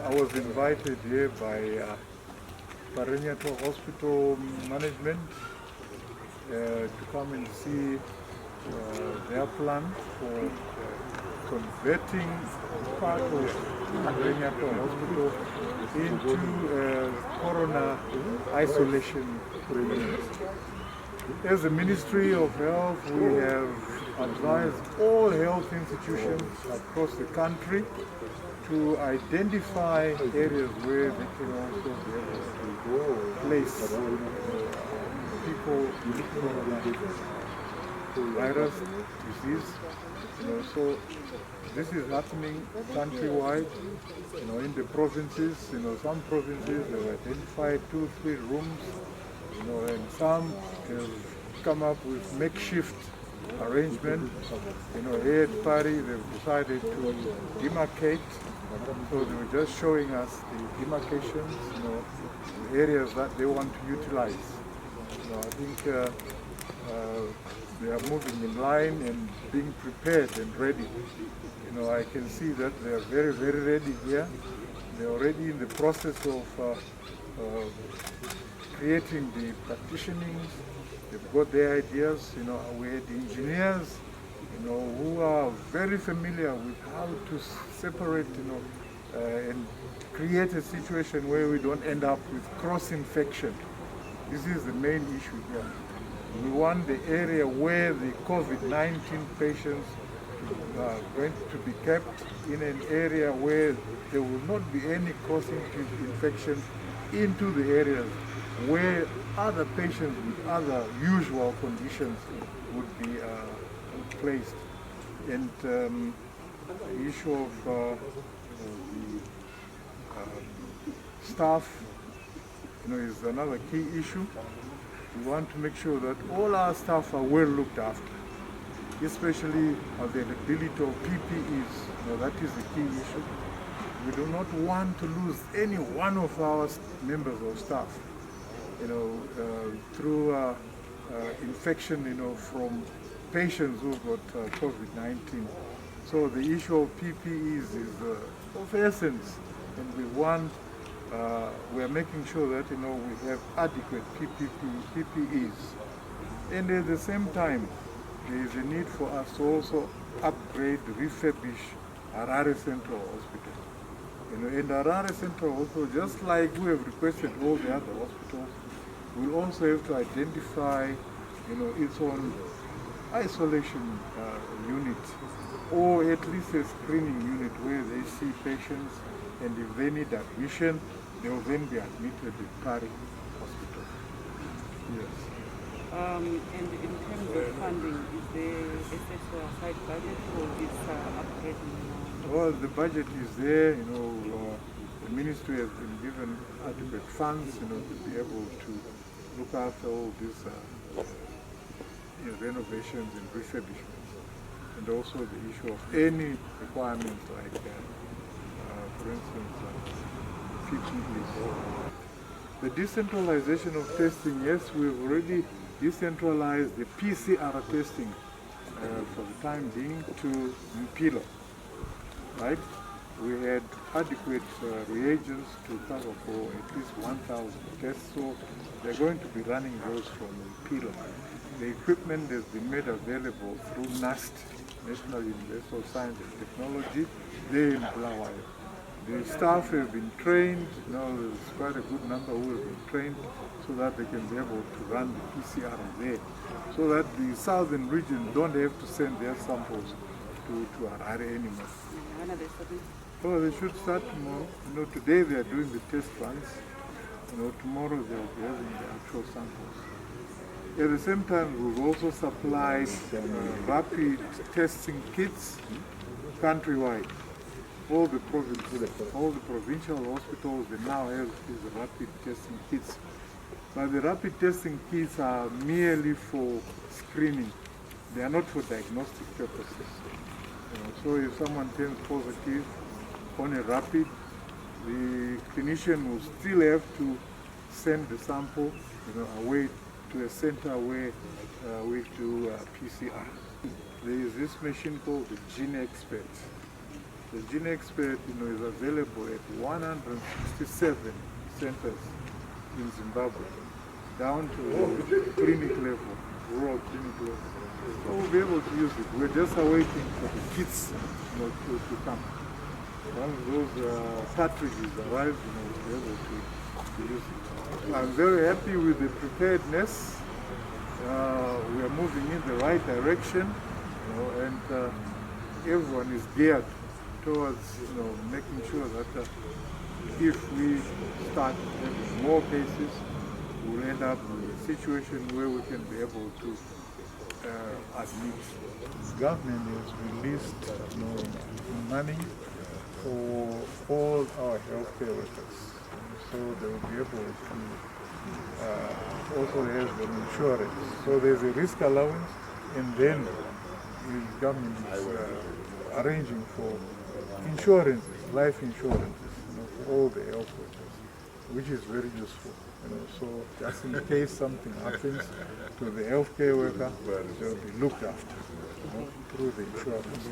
I was invited here by Parirenyatwa Hospital management to come and see their plan for converting part of Parirenyatwa Hospital into corona isolation unit. As the Ministry of Health, we have advised all health institutions across the country to identify areas where they can also be able to place people with virus disease. So this is happening countrywide. In the provinces, some provinces have identified 2-3 rooms, and some have come up with makeshift arrangement. Here at Pari, they've decided to demarcate. So they were just showing us the demarcations, the areas that they want to utilize. I think they are moving in line and being prepared and ready. I can see that they are very, very ready here. They're already in the process of creating the partitionings. They've got their ideas. We had engineers who are very familiar with how to separate, and create a situation where we don't end up with cross-infection. This is the main issue here. We want the area where the COVID-19 patients are going to be kept in an area where there will not be any cross-infection into the areas where other patients with other usual conditions would be placed. And the issue of the staff is another key issue. We want to make sure that all our staff are well looked after, especially availability of PPEs. That is the key issue. We do not want to lose any one of our members of staff through infection from patients who've got COVID-19. So the issue of PPEs is of essence, and we are making sure that we have adequate PPEs. And at the same time, there is a need for us to also upgrade, refurbish Harare Central Hospital. And Harare Central Hospital, just like we have requested all the other hospitals, we'll also have to identify its own isolation unit, or at least a screening unit where they see patients, and if they need admission, they will then be admitted at Pari Hospital. Yes. And in terms of funding, is there a set aside budget for this upgrading? Well, the budget is there. The ministry has been given adequate funds, to be able to look after all these renovations and refurbishments, and also the issue of any requirements like, for instance, PPEs. The decentralization of testing, yes, we've already decentralized the PCR testing for the time being to Mpilo, right? We had adequate reagents to cover for at least 1,000 tests, so they're going to be running those from Mpilo. The equipment has been made available through NAST, National University of Science and Technology, there in Bulawayo. The staff have been trained. There's quite a good number who have been trained so that they can be able to run the PCR there, so that the southern region don't have to send their samples to Harare anymore. When are they starting? Oh, they should start tomorrow. Today they are doing the test runs. Tomorrow they will be having the actual samples. At the same time, we've also supplied rapid testing kits countrywide. All the provincial hospitals, they now have these rapid testing kits. But the rapid testing kits are merely for screening. They are not for diagnostic purposes. So if someone turns positive on a rapid, the clinician will still have to send the sample away to a center where we do PCR. There is this machine called the Gene Expert. The gene expert, is available at 167 centers in Zimbabwe, down to the clinic level, rural clinic level. So we'll be able to use it. We're just awaiting for the kits, to come. Once those cartridges arrive, we'll be able to use it. I'm very happy with the preparedness. We are moving in the right direction, and everyone is geared towards, making sure that if we start having more cases, we'll end up in a situation where we can be able to admit. The government has released money for all our healthcare workers, so they will be able to also have an insurance. So there's a risk allowance, and then the government is arranging for insurances, life insurances, for all the health workers, which is very useful. So just in case something happens to the healthcare worker, they'll be looked after through the insurance.